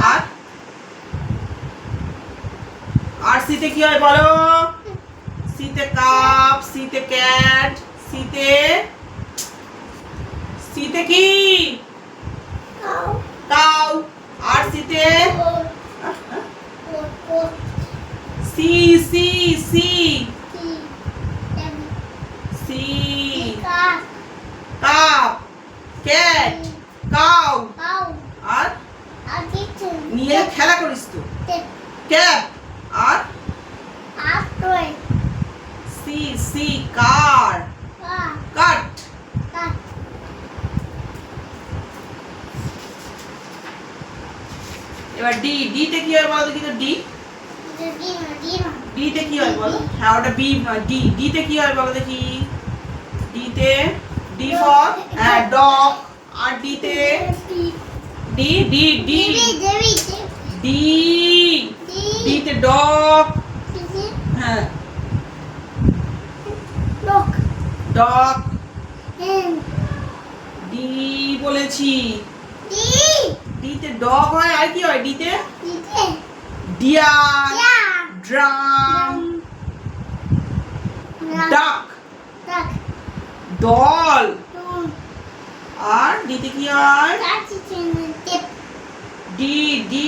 আর আর সিতে কি হয় বলো? সিতে কাপ, সিতে ক্যাট, সিতে সিতে কি? কাউ। আর সিতে C C C C cup, cat, cow. আর নিয়ে খেলা করিস তো। ক্যাপ। আর সি সি কার, কাট। এবার ডি, ডি তে কি হয় বলো দেখি তো? ডি, ডি তে কি হয় বলো? হ্যাঁ ওটা বি নয়, ডি। ডি তে কি হয় বলো দেখি? ডি তে ডি ফর হ্যাঁ ডগ। আর ডি তে D D D D D তে ডগ। হ্যাঁ ডগ। ডি বলেছি। ডি তে ডগ হয়। আর কি হয় ডি তে? ডিয়ার, ড্রাম, ডাক, ডল। আর ডি তে কি হয়? D D